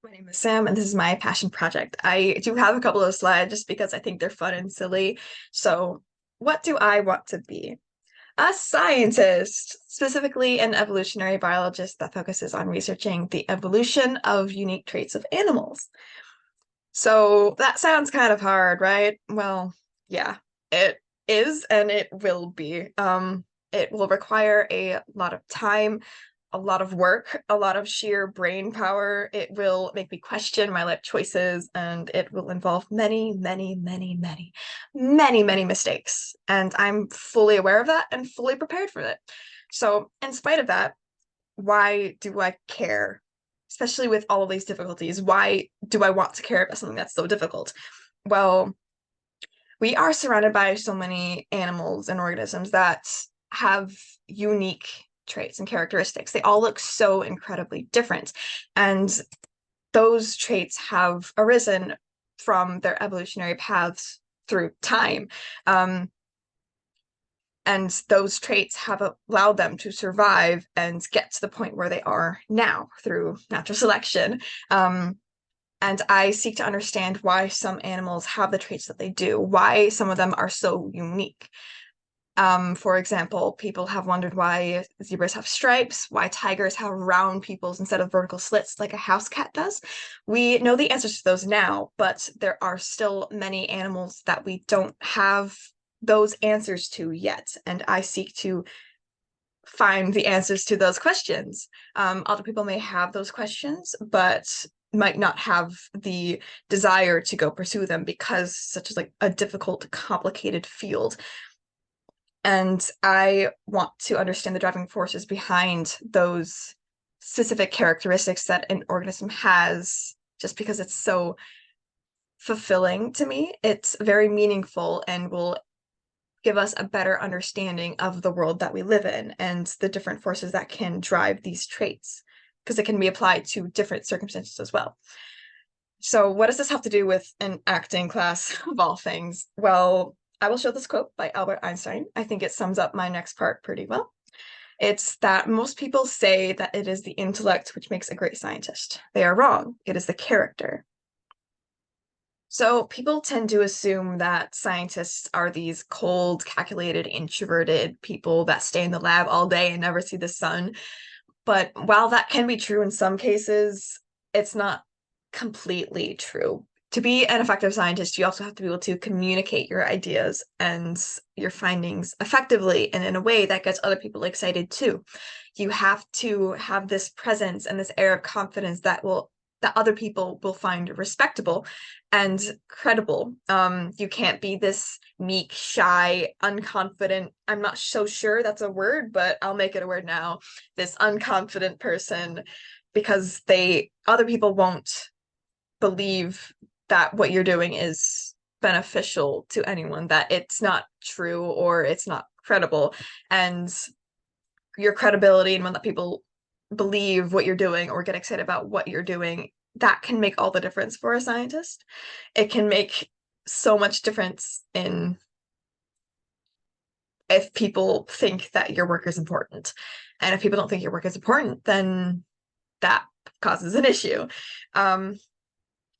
My name is Sam, and this is my passion project. I do have a couple of slides just because I think they're fun and silly. So, what do I want to be? A scientist, specifically an evolutionary biologist that focuses on researching the evolution of unique traits of animals. So, that sounds kind of hard, right? Well, yeah, it is, and it will be. It will require a lot of time, a lot of work, a lot of sheer brain power. It will make me question my life choices, and it will involve many, many, many, many, many, many mistakes. And I'm fully aware of that and fully prepared for it. So, in spite of that, why do I care? Especially with all of these difficulties, why do I want to care about something that's so difficult? Well, we are surrounded by so many animals and organisms that have unique traits and characteristics. They all look so incredibly different. And those traits have arisen from their evolutionary paths through time. And those traits have allowed them to survive and get to the point where they are now through natural selection. And I seek to understand why some animals have the traits that they do, why some of them are so unique. For example, people have wondered why zebras have stripes, why tigers have round pupils instead of vertical slits like a house cat does. We know the answers to those now, but there are still many animals that we don't have those answers to yet, and I seek to find the answers to those questions. Other people may have those questions, but might not have the desire to go pursue them because such as like a difficult, complicated field. And I want to understand the driving forces behind those specific characteristics that an organism has, just because it's so fulfilling to me. It's very meaningful and will give us a better understanding of the world that we live in and the different forces that can drive these traits, because it can be applied to different circumstances as well. So, what does this have to do with an acting class of all things? Well, I will show this quote by Albert Einstein. I think it sums up my next part pretty well. It's that most people say that it is the intellect which makes a great scientist. They are wrong. It is the character. So people tend to assume that scientists are these cold, calculated, introverted people that stay in the lab all day and never see the sun. But while that can be true in some cases, it's not completely true. To be an effective scientist, you also have to be able to communicate your ideas and your findings effectively and in a way that gets other people excited too. You have to have this presence and this air of confidence that other people will find respectable and credible. You can't be this meek, shy, unconfident. I'm not so sure that's a word, but I'll make it a word now. This unconfident person, because other people won't believe that what you're doing is beneficial to anyone, that it's not true or it's not credible. And your credibility and when that people believe what you're doing or get excited about what you're doing, that can make all the difference for a scientist. It can make so much difference in if people think that your work is important. And if people don't think your work is important, then that causes an issue.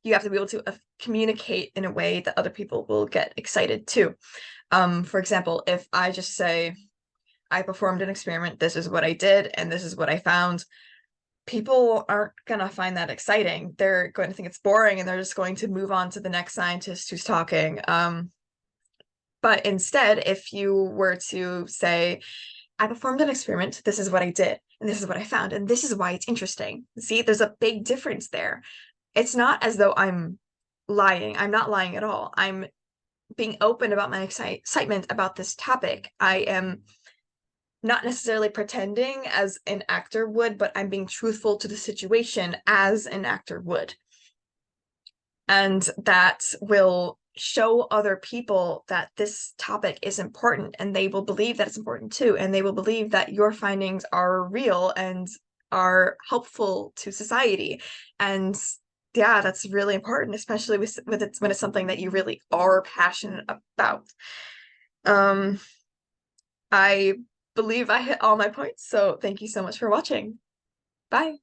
You have to be able to communicate in a way that other people will get excited too. For example, if I just say, I performed an experiment, this is what I did, and this is what I found, people aren't going to find that exciting. They're going to think it's boring and they're just going to move on to the next scientist who's talking. But instead, if you were to say, I performed an experiment, this is what I did, and this is what I found, and this is why it's interesting. See, there's a big difference there. It's not as though I'm lying. I'm not lying at all. I'm being open about my excitement about this topic. I am not necessarily pretending as an actor would, but I'm being truthful to the situation as an actor would. And that will show other people that this topic is important, and they will believe that it's important too. And they will believe that your findings are real and are helpful to society. And yeah, that's really important, especially with it when it's something that you really are passionate about. I believe I hit all my points, so thank you so much for watching. Bye.